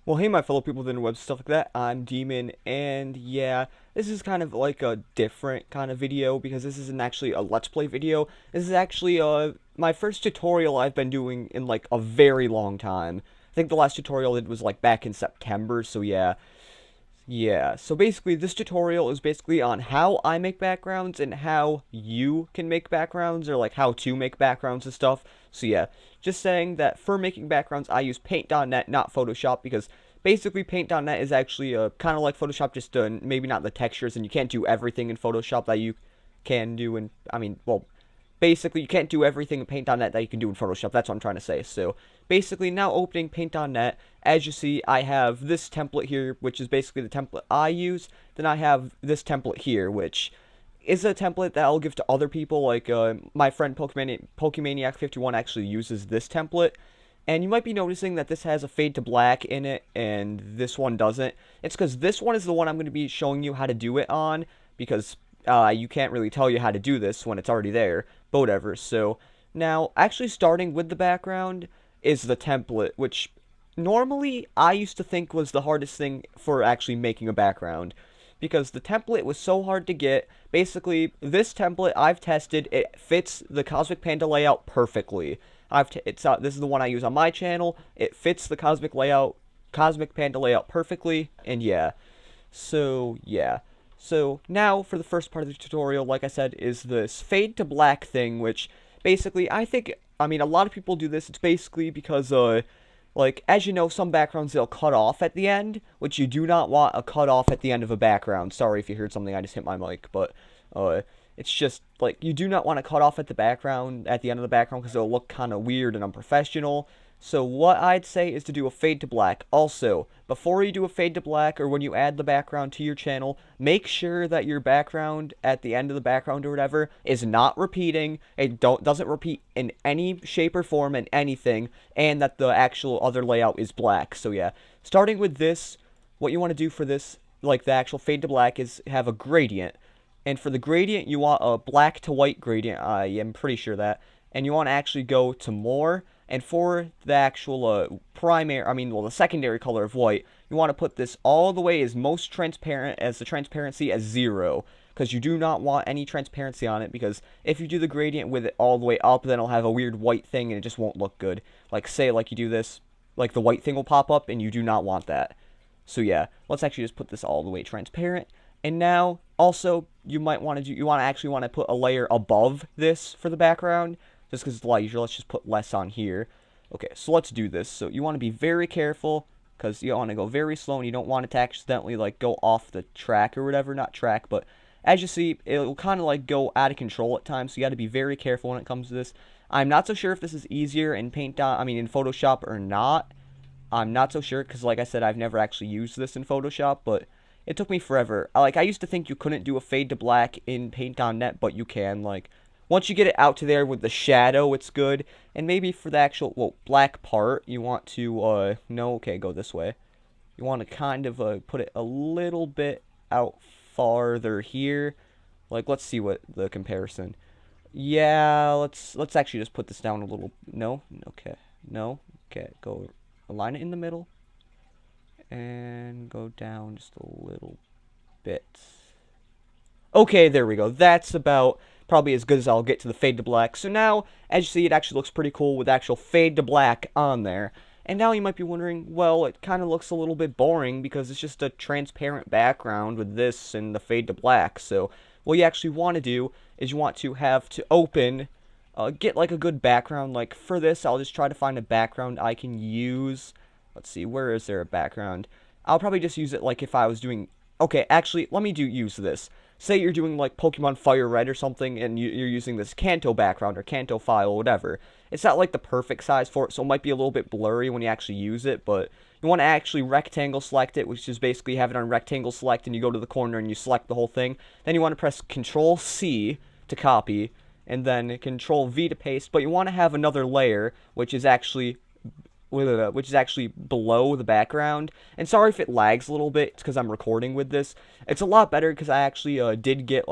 Well, hey, my fellow people within the web, stuff like that. I'm Demon, and yeah, this is kind of like a different kind of video because this isn't actually a Let's Play video. This is actually my first tutorial I've been doing in like a very long time. I think the last tutorial I did was like back in September, so yeah. Yeah, so basically this tutorial is basically on how I make backgrounds and how you can make backgrounds, or like how to make backgrounds and stuff. So yeah, just saying that for making backgrounds I use Paint.net, not Photoshop, because basically Paint.net is actually kind of like Photoshop, just maybe not the textures, and you can't do everything in Photoshop that you can do in, well, basically you can't do everything in Paint.net that you can do in Photoshop. That's what I'm trying to say. So basically now opening Paint.net, as you see, I have this template here, which is basically the template I use. Then I have this template here, which is a template that I'll give to other people. Like my friend Pokemaniac51 actually uses this template. And you might be noticing that this has a fade to black in it, and this one doesn't. It's because this one is the one I'm going to be showing you how to do it on, because you can't really tell you how to do this when it's already there, but whatever. So now, actually starting with the background is the template, which normally I used to think was the hardest thing for actually making a background, because the template was so hard to get. Basically, this template I've tested, it fits the Cosmic Panda layout perfectly. This is the one I use on my channel. It fits the Cosmic Panda layout perfectly, and yeah. So yeah. So now for the first part of the tutorial, like I said, is this fade to black thing, which basically I think, a lot of people do this. It's basically because like, as you know, some backgrounds they'll cut off at the end, which you do not want a cut off at the end of a background. Sorry if you heard something, I just hit my mic, but it's just like you do not want to cut off at the end of the background, because it'll look kind of weird and unprofessional. So what I'd say is to do a fade to black. Also, before you do a fade to black, or when you add the background to your channel, make sure that your background at the end of the background or whatever is not repeating. It doesn't repeat in any shape or form in anything, and that the actual other layout is black. So yeah, starting with this, what you want to do for this, like the actual fade to black, is have a gradient. And for the gradient, you want a black to white gradient. I am pretty sure that. And you want to actually go to more. And for the actual the secondary color of white, you want to put this all the way as most transparent, as the transparency as 0. Because you do not want any transparency on it, because if you do the gradient with it all the way up, then it'll have a weird white thing and it just won't look good. Like, say, like you do this, like the white thing will pop up, and you do not want that. So yeah, let's actually just put this all the way transparent. And now, also, you actually want to put a layer above this for the background, just because it's a lot easier. Let's just put less on here. Okay, so let's do this. So you want to be very careful, because you want to go very slow, and you don't want it to accidentally, like, go off the track or whatever. Not track, but as you see, it'll kind of, like, go out of control at times, so you got to be very careful when it comes to this. I'm not so sure if this is easier in in Photoshop or not. I'm not so sure, because, like I said, I've never actually used this in Photoshop, but it took me forever. Like, I used to think you couldn't do a fade to black in Paint.net, but you can. Like, once you get it out to there with the shadow, it's good. And maybe for the actual, black part, you want to, go this way. You want to kind of, put it a little bit out farther here. Like, let's see what the comparison. Yeah, let's actually just put this down a little. No, okay, go align it in the middle. And go down just a little bit. Okay, there we go. That's about probably as good as I'll get to the fade to black. So now, as you see, it actually looks pretty cool with actual fade to black on there. And now you might be wondering, well, it kind of looks a little bit boring because it's just a transparent background with this and the fade to black. So what you actually want to do is you want to have to get like a good background. Like for this, I'll just try to find a background I can use. Let's see, where is there a background? I'll probably just use it like if I was doing... Okay, actually, let me use this. Say you're doing like Pokemon Fire Red or something, and you're using this Kanto background or Kanto file or whatever. It's not like the perfect size for it, so it might be a little bit blurry when you actually use it, but you want to actually rectangle select it, which is basically have it on rectangle select, and you go to the corner and you select the whole thing. Then you want to press Control C to copy, and then Control V to paste, but you want to have another layer, which is actually below the background. And sorry if it lags a little bit, it's because I'm recording with this. It's a lot better because I actually did get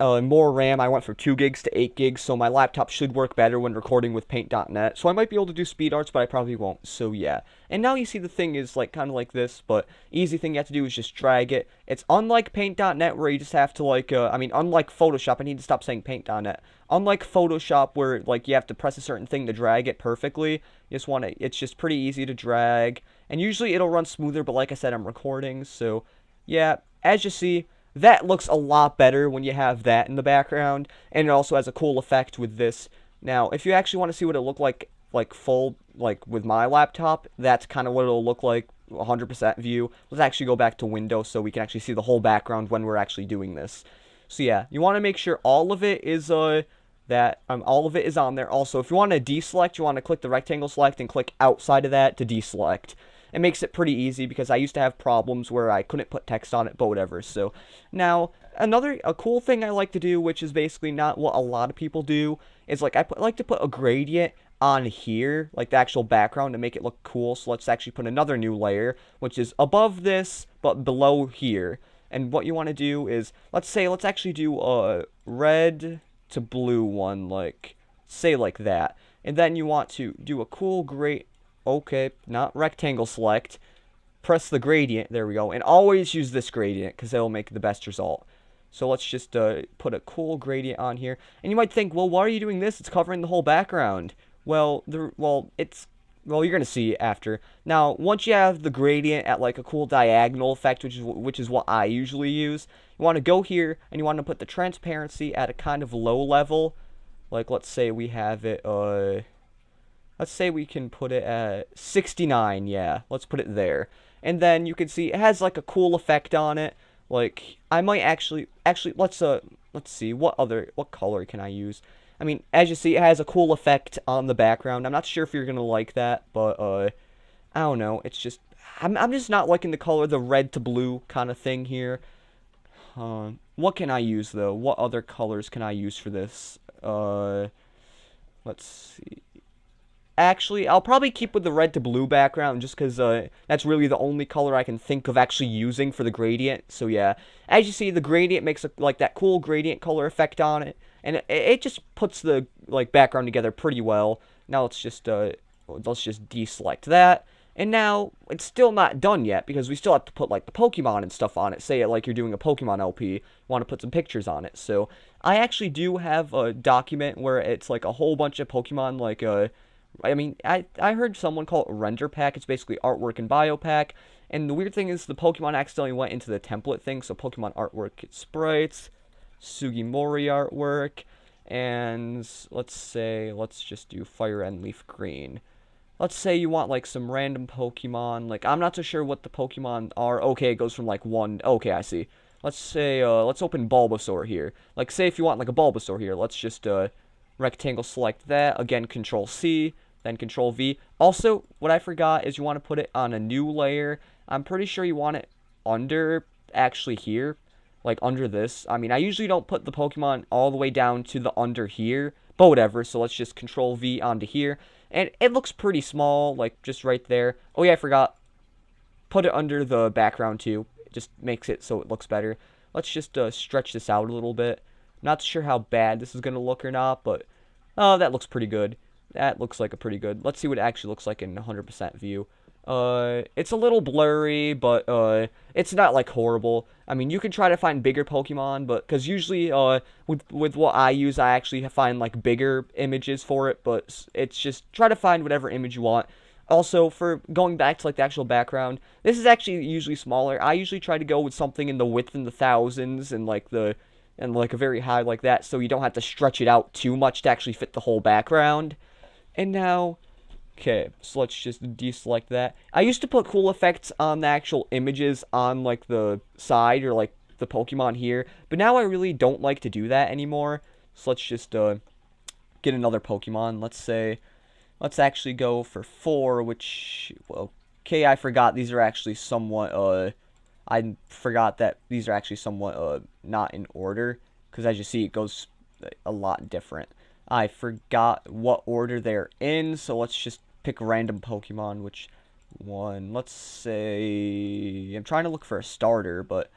more RAM. I went from 2 gigs to 8 gigs, so my laptop should work better when recording with Paint.net. So I might be able to do speed arts, but I probably won't. So yeah. And now you see the thing is like kind of like this, but easy thing you have to do is just drag it. It's unlike Paint.net where you just have to like, unlike Photoshop. I need to stop saying Paint.net. Unlike Photoshop where like you have to press a certain thing to drag it perfectly. You just want to. It's just pretty easy to drag, and usually it'll run smoother. But like I said, I'm recording, so yeah. As you see. That looks a lot better when you have that in the background, and it also has a cool effect with this. Now, if you actually want to see what it looked like full, like with my laptop, that's kind of what it'll look like, 100% view. Let's actually go back to Windows so we can actually see the whole background when we're actually doing this. So yeah, you want to make sure all of it is all of it is on there. Also, if you want to deselect, you want to click the rectangle select and click outside of that to deselect. It makes it pretty easy because I used to have problems where I couldn't put text on it, but whatever. So now a cool thing I like to do, which is basically not what a lot of people do, is like like to put a gradient on here, like the actual background, to make it look cool. So let's actually put another new layer, which is above this but below here. And what you want to do is let's actually do a red to blue one, like say like that. And then you want to do a cool okay, not rectangle select. Press the gradient. There we go. And always use this gradient because it'll make the best result. So let's just put a cool gradient on here. And you might think, well, why are you doing this? It's covering the whole background. Well, you're gonna see after. Now, once you have the gradient at like a cool diagonal effect, which is what I usually use, you want to go here and you want to put the transparency at a kind of low level. Like let's say we have it let's say we can put it at 69, yeah. Let's put it there. And then you can see it has like a cool effect on it. Like I might actually let's see what color can I use? I mean, as you see, it has a cool effect on the background. I'm not sure if you're going to like that, but I don't know. It's just I'm just not liking the color, the red to blue kind of thing here. What can I use though? What other colors can I use for this? Let's see. Actually, I'll probably keep with the red to blue background just because that's really the only color I can think of actually using for the gradient. So yeah, as you see, the gradient makes like that cool gradient color effect on it, and it just puts the like background together pretty well. Now let's just deselect that, and now it's still not done yet because we still have to put like the Pokemon and stuff on it. Say it like you're doing a Pokemon LP, you want to put some pictures on it. So I actually do have a document where it's like a whole bunch of Pokemon like I heard someone call it render pack. It's basically artwork and bio pack. And the weird thing is the Pokemon accidentally went into the template thing. So Pokemon artwork, it's sprites, Sugimori artwork, and let's just do Fire and Leaf Green. Let's say you want like some random Pokemon. Like I'm not so sure what the Pokemon are. Okay, it goes from like 1. Okay, I see. Let's say let's open Bulbasaur here. Like say if you want like a Bulbasaur here, let's just rectangle select that. Again, Control C, then Control V. Also, what I forgot is you want to put it on a new layer. I'm pretty sure you want it under, actually here, like under this. I mean, I usually don't put the Pokemon all the way down to the under here, but whatever. So let's just Control V onto here. And it looks pretty small, like just right there. Oh yeah, I forgot. Put it under the background too. It just makes it so it looks better. Let's just stretch this out a little bit. Not sure how bad this is going to look or not, but that looks pretty good. That looks like a pretty good. Let's see what it actually looks like in 100% view. It's a little blurry, but it's not like horrible. I mean, you can try to find bigger Pokemon, but because usually with what I use, I actually find like bigger images for it, but it's just try to find whatever image you want. Also, for going back to like the actual background, this is actually usually smaller. I usually try to go with something in the width in the thousands and like a very high like that, so you don't have to stretch it out too much to actually fit the whole background. And now, okay, so let's just deselect that. I used to put cool effects on the actual images on like the side or like the Pokemon here, but now I really don't like to do that anymore. So let's just get another Pokemon. Let's actually go for 4, which, well, okay, I forgot these are actually somewhat I forgot that these are actually somewhat not in order, because as you see, it goes a lot different. I forgot what order they're in, so let's just pick random Pokemon. Which one? Let's say I'm trying to look for a starter, but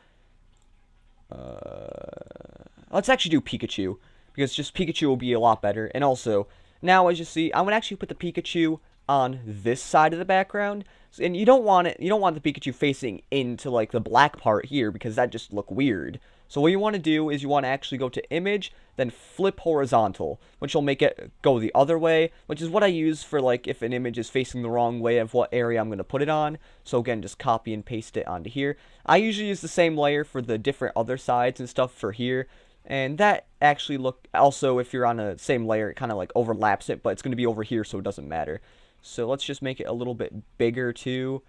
let's actually do Pikachu, because just Pikachu will be a lot better. And also, now as you see, I'm gonna actually put the Pikachu on this side of the background, and you don't want the Pikachu facing into like the black part here, because that just look weird. So what you want to do is you want to actually go to image, then flip horizontal, which will make it go the other way, which is what I use for like if an image is facing the wrong way of what area I'm going to put it on. So again, just copy and paste it onto here. I usually use the same layer for the different other sides and stuff for here. And that actually also if you're on the same layer, it kind of like overlaps it, but it's going to be over here, so it doesn't matter. So let's just make it a little bit bigger too.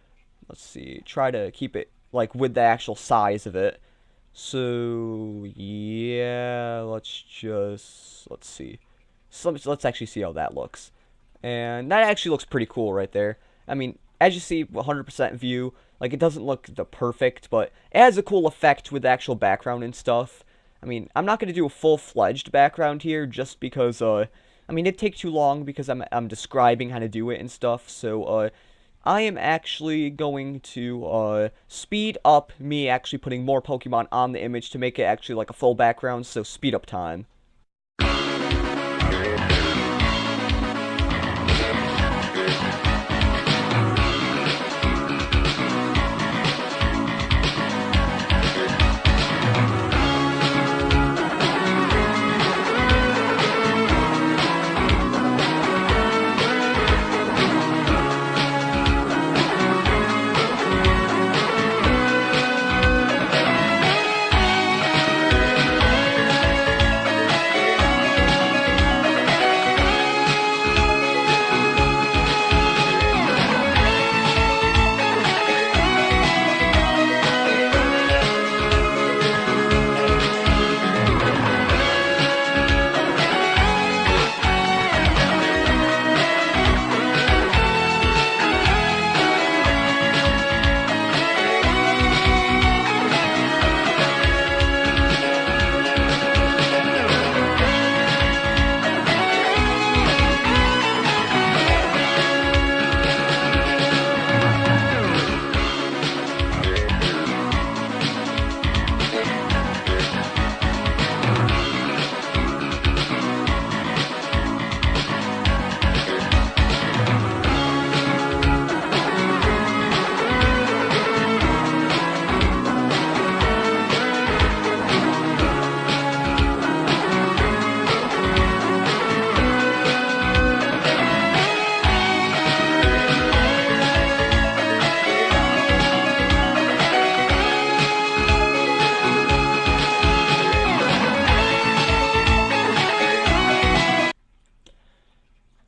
Let's see, try to keep it like with the actual size of it. So yeah, let's see. So let's actually see how that looks. And that actually looks pretty cool right there. I mean, as you see, 100% view, like it doesn't look the perfect, but it has a cool effect with the actual background and stuff. I mean, I'm not going to do a full-fledged background here just because, I mean, it'd take too long because I'm describing how to do it and stuff, so, I am actually going to, speed up me actually putting more Pokemon on the image to make it actually like a full background, so speed up time.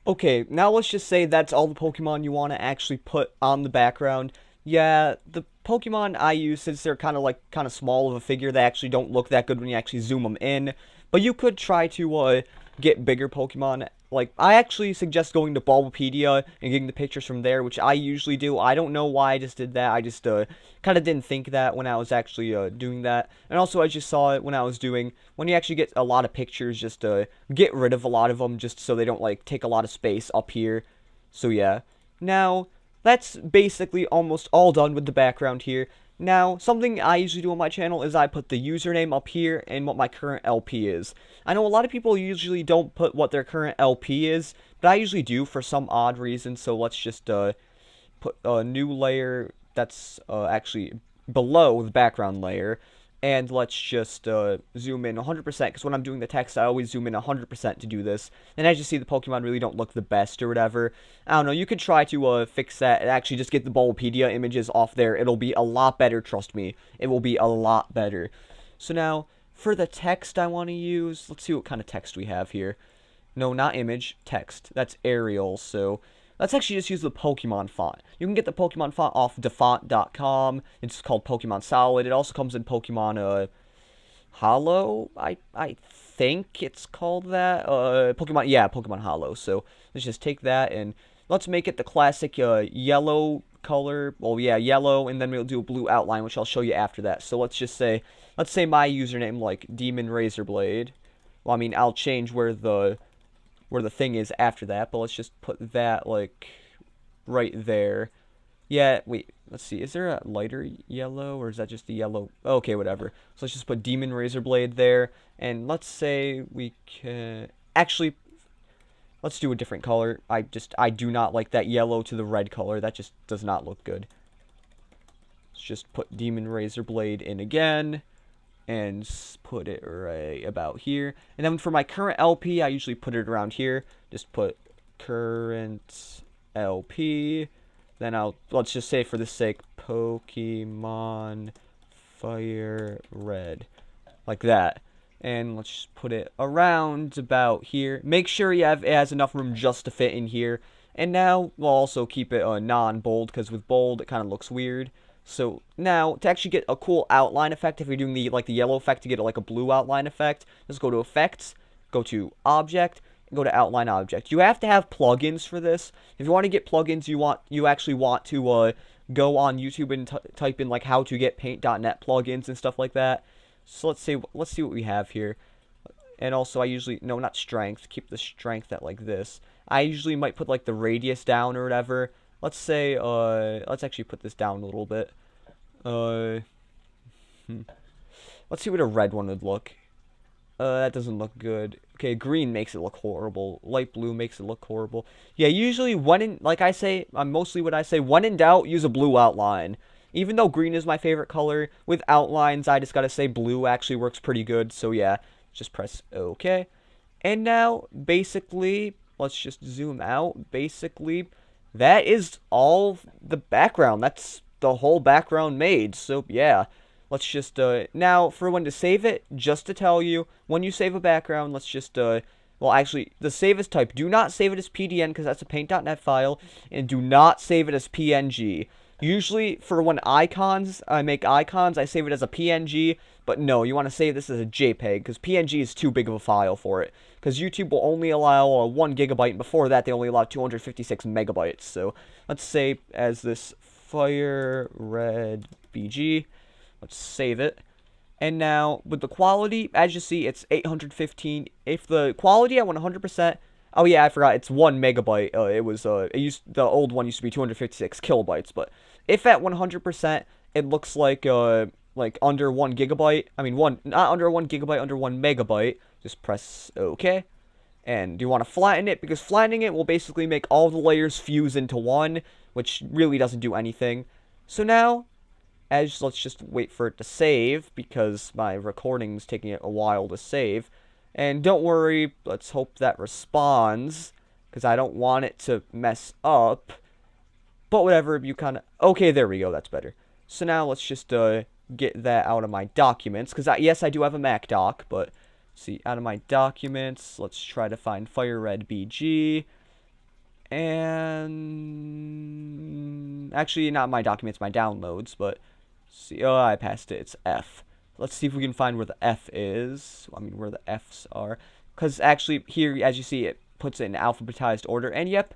Okay, now let's just say that's all the Pokemon you want to actually put on the background. Yeah, the Pokemon I use, since they're kind of small of a figure, they actually don't look that good when you actually zoom them in. But you could try to get bigger Pokemon. Like, I actually suggest going to Bulbapedia and getting the pictures from there, which I usually do. I don't know why I just did that. I just kind of didn't think that when I was actually doing that. And also, I just saw it when I was doing, when you actually get a lot of pictures, just get rid of a lot of them just so they don't, like, take a lot of space up here. So, yeah. Now, that's basically almost all done with the background here. Now, something I usually do on my channel is I put the username up here and what my current LP is. I know a lot of people usually don't put what their current LP is, but I usually do for some odd reason, so let's just put a new layer that's actually below the background layer, and let's just zoom in 100%, because when I'm doing the text, I always zoom in 100% to do this. And as you see, the Pokemon really don't look the best or whatever. I don't know, you could try to fix that and actually just get the Bulbapedia images off there. It'll be a lot better, trust me. It will be a lot better. So now, for the text I want to use, let's see what kind of text we have here. No, not image, text. That's Arial, so let's actually just use the Pokemon font. You can get the Pokemon font off defont.com. It's called Pokemon Solid. It also comes in Pokemon Hollow. I think it's called that. Pokemon Hollow. So let's just take that and let's make it the classic yellow color. Well, yeah, yellow, and then we'll do a blue outline, which I'll show you after that. So let's say my username like DemonRazorBlade. Well, I mean, I'll change where the thing is after that, but let's just put that like right there. Yeah, wait, let's see. Is there a lighter yellow, or is that just the yellow? Okay, whatever. So let's just put DemonRazorBlade there, and let's say we can... Actually, let's do a different color. I do not like that yellow to the red color. That just does not look good. Let's just put DemonRazorBlade in again, and put it right about here. And then for my current LP, I usually put it around here. Just put current LP. Then let's just say for the sake, Pokemon Fire Red. Like that. And let's just put it around about here. Make sure it has enough room just to fit in here. And now we'll also keep it non-bold, because with bold it kind of looks weird. So now, to actually get a cool outline effect, if you're doing the yellow effect to get like a blue outline effect, just go to Effects, go to Object, go to Outline Object. You have to have plugins for this. If you want to get plugins, you actually want to go on YouTube and type in like how to get paint.net plugins and stuff like that. So let's see what we have here. And also not strength, keep the strength at like this. I usually might put like the radius down or whatever. Let's say let's actually put this down a little bit. Let's see what a red one would look. That doesn't look good. Okay, green makes it look horrible. Light blue makes it look horrible. Yeah, usually like I say, mostly what I say, when in doubt, use a blue outline. Even though green is my favorite color, with outlines, I just gotta say blue actually works pretty good. So yeah, just press OK. And now, basically, let's just zoom out. Basically, that is all the background. That's the whole background made. So yeah. Let's just, now, for when to save it, just to tell you, when you save a background, let's just, well, actually, the save as type, do not save it as PDN, because that's a paint.net file, and do not save it as PNG. Usually, for when I make icons, I save it as a PNG, but no, you want to save this as a JPEG, because PNG is too big of a file for it, because YouTube will only allow 1 gigabyte, and before that, they only allow 256 megabytes, so let's say as this Fire Red BG. Let's save it. And now, with the quality, as you see, it's 815. If the quality at 100%... Oh, yeah, I forgot. It's 1 megabyte. The old one used to be 256 kilobytes. But if at 100%, it looks like under 1 gigabyte. I mean, not under 1 gigabyte, under 1 megabyte. Just press OK. And you want to flatten it, because flattening it will basically make all the layers fuse into one, which really doesn't do anything. So now... let's just wait for it to save, because my recording's taking it a while to save. And don't worry, let's hope that responds, because I don't want it to mess up. But whatever, you kind of... Okay, there we go, that's better. So now let's just get that out of my documents, because yes, I do have a Mac doc, but... See, out of my documents, let's try to find Fire Red BG. And... Actually, not my documents, my downloads, but... See, oh, I passed it. It's F. Let's see if we can find where the F is. I mean, where the F's are. Because actually, here, as you see, it puts it in alphabetized order. And yep,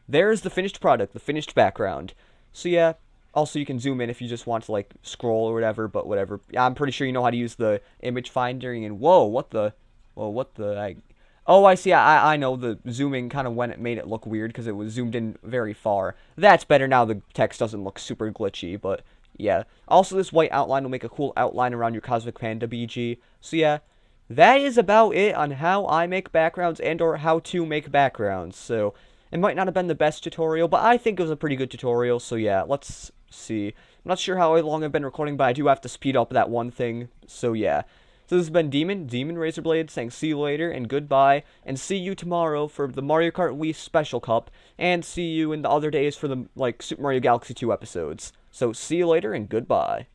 there's the finished product, the finished background. So yeah, also you can zoom in if you just want to, like, scroll or whatever, but whatever. I'm pretty sure you know how to use the image finder. And whoa, what the... Oh, I see. I know the zooming kind of when it made it look weird, because it was zoomed in very far. That's better now. The text doesn't look super glitchy, but... Yeah. Also, this white outline will make a cool outline around your Cosmic Panda BG. So yeah, that is about it on how I make backgrounds and or how to make backgrounds. So it might not have been the best tutorial, but I think it was a pretty good tutorial. So yeah, let's see. I'm not sure how long I've been recording, but I do have to speed up that one thing. So yeah. So this has been DemonRazorBlade saying see you later and goodbye, and see you tomorrow for the Mario Kart Wii Special Cup, and see you in the other days for the Super Mario Galaxy 2 episodes. So see you later and goodbye.